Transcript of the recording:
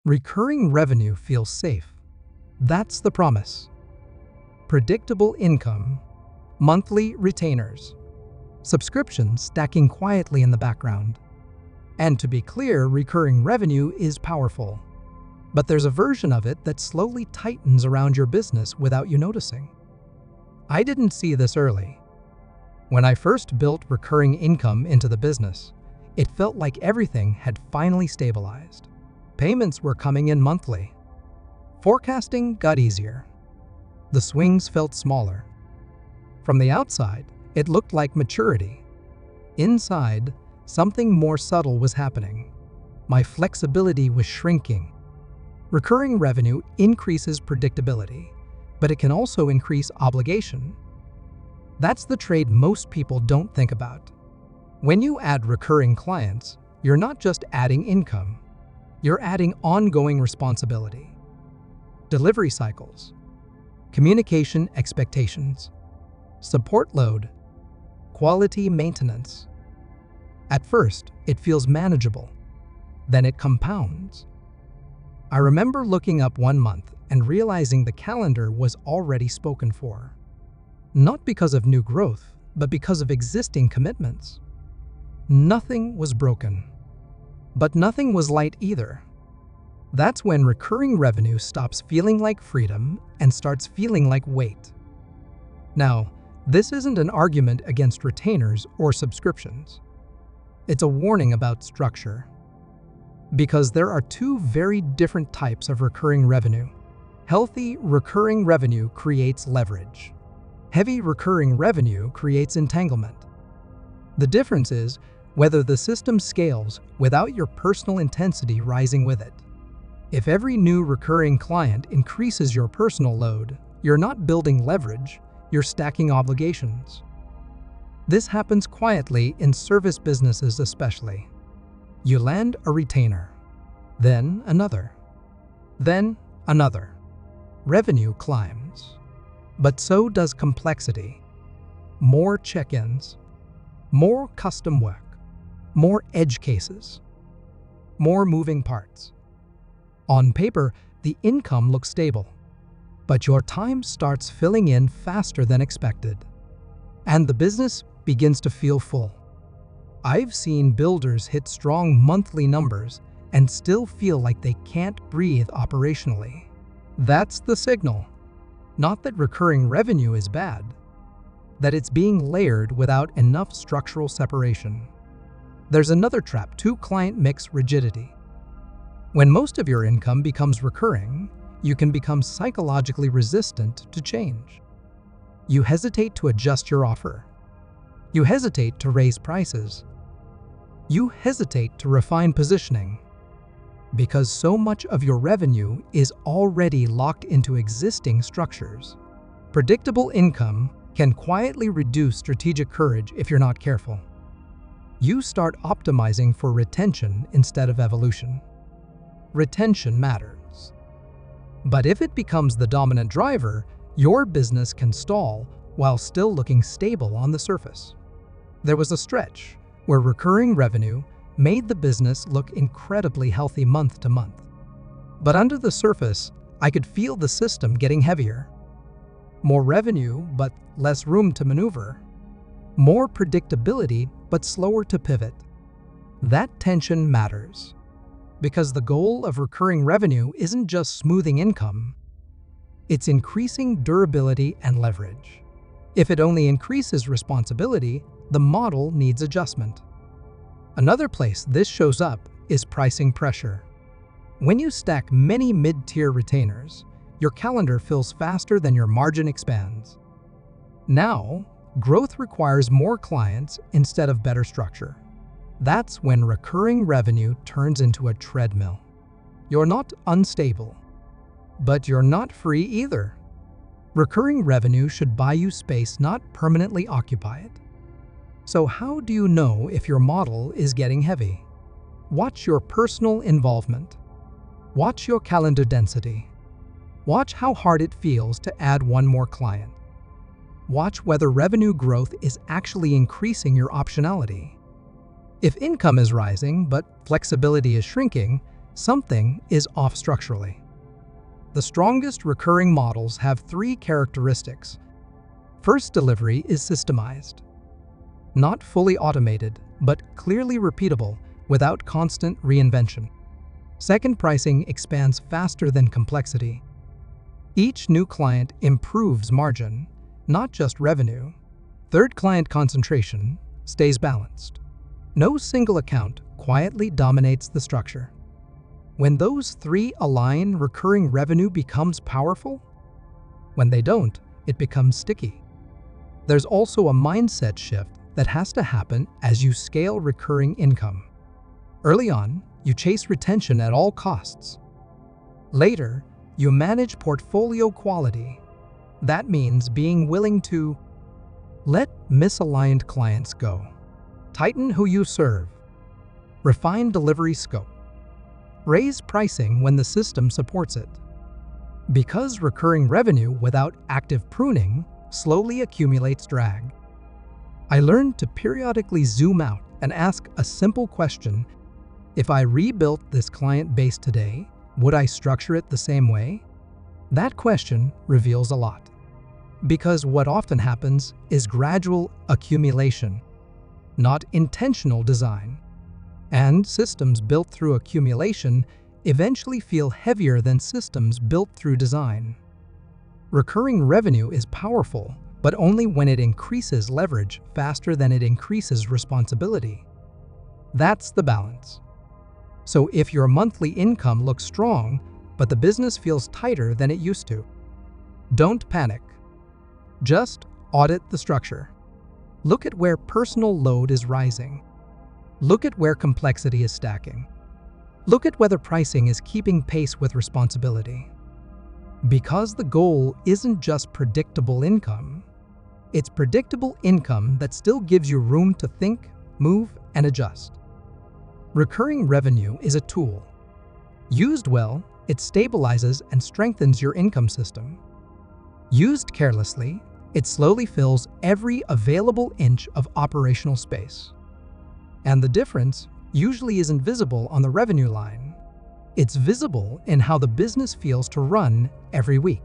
Recurring revenue feels safe. That's the promise. Predictable income, monthly retainers, subscriptions stacking quietly in the background. And to be clear, recurring revenue is powerful. But there's a version of it that slowly tightens around your business without you noticing. I didn't see this early. When I first built recurring income into the business, it felt like everything had finally stabilized. Payments were coming in monthly. Forecasting got easier. The swings felt smaller. From the outside, it looked like maturity. Inside, something more subtle was happening. My flexibility was shrinking. Recurring revenue increases predictability, but it can also increase obligation. That's the trade most people don't think about. When you add recurring clients, you're not just adding income. You're adding ongoing responsibility. Delivery cycles, communication expectations, support load, quality maintenance. At first, it feels manageable. Then it compounds. I remember looking up one month and realizing the calendar was already spoken for. Not because of new growth, but because of existing commitments. Nothing was broken. But nothing was light either. That's when recurring revenue stops feeling like freedom and starts feeling like weight. Now, this isn't an argument against retainers or subscriptions. It's a warning about structure. Because there are two very different types of recurring revenue. Healthy recurring revenue creates leverage. Heavy recurring revenue creates entanglement. The difference is whether the system scales without your personal intensity rising with it. If every new recurring client increases your personal load, you're not building leverage, you're stacking obligations. This happens quietly in service businesses especially. You land a retainer, then another, then another. Revenue climbs, but so does complexity. More check-ins, more custom work, more edge cases, more moving parts. On paper, the income looks stable, but your time starts filling in faster than expected, and the business begins to feel full. I've seen builders hit strong monthly numbers and still feel like they can't breathe operationally. That's the signal. Not that recurring revenue is bad, that it's being layered without enough structural separation. There's another trap too: client mix rigidity. When most of your income becomes recurring, you can become psychologically resistant to change. You hesitate to adjust your offer. You hesitate to raise prices. You hesitate to refine positioning. Because so much of your revenue is already locked into existing structures. Predictable income can quietly reduce strategic courage if you're not careful. You start optimizing for retention instead of evolution. Retention matters. But if it becomes the dominant driver, your business can stall while still looking stable on the surface. There was a stretch where recurring revenue made the business look incredibly healthy month to month. But under the surface, I could feel the system getting heavier. More revenue, but less room to maneuver. More predictability, but slower to pivot. That tension matters. Because the goal of recurring revenue isn't just smoothing income. It's increasing durability and leverage. If it only increases responsibility, the model needs adjustment. Another place this shows up is pricing pressure. When you stack many mid-tier retainers, your calendar fills faster than your margin expands. Now, growth requires more clients instead of better structure. That's when recurring revenue turns into a treadmill. You're not unstable, but you're not free either. Recurring revenue should buy you space, not permanently occupy it. So how do you know if your model is getting heavy? Watch your personal involvement. Watch your calendar density. Watch how hard it feels to add one more client. Watch whether revenue growth is actually increasing your optionality. If income is rising but flexibility is shrinking, Something is off structurally. The strongest recurring models have three characteristics. First, delivery is systemized. Not fully automated, but clearly repeatable without constant reinvention. Second, pricing expands faster than complexity. Each new client improves margin, not just revenue. Third, client concentration stays balanced. No single account quietly dominates the structure. When those three align, recurring revenue becomes powerful. When they don't, it becomes sticky. There's also a mindset shift that has to happen as you scale recurring income. Early on, you chase retention at all costs. Later, you manage portfolio quality. That means being willing to let misaligned clients go, tighten who you serve, refine delivery scope, raise pricing when the system supports it. Because recurring revenue without active pruning slowly accumulates drag. I learned to periodically zoom out and ask a simple question. If I rebuilt this client base today, would I structure it the same way? That question reveals a lot. Because what often happens is gradual accumulation, not intentional design. And systems built through accumulation eventually feel heavier than systems built through design. Recurring revenue is powerful, but only when it increases leverage faster than it increases responsibility. That's the balance. So if your monthly income looks strong, but the business feels tighter than it used to, don't panic. Just audit the structure. Look at where personal load is rising. Look at where complexity is stacking. Look at whether pricing is keeping pace with responsibility. Because the goal isn't just predictable income, it's predictable income that still gives you room to think, move, and adjust. Recurring revenue is a tool. Used well, it stabilizes and strengthens your income system. Used carelessly, it slowly fills every available inch of operational space. And the difference usually isn't visible on the revenue line. It's visible in how the business feels to run every week.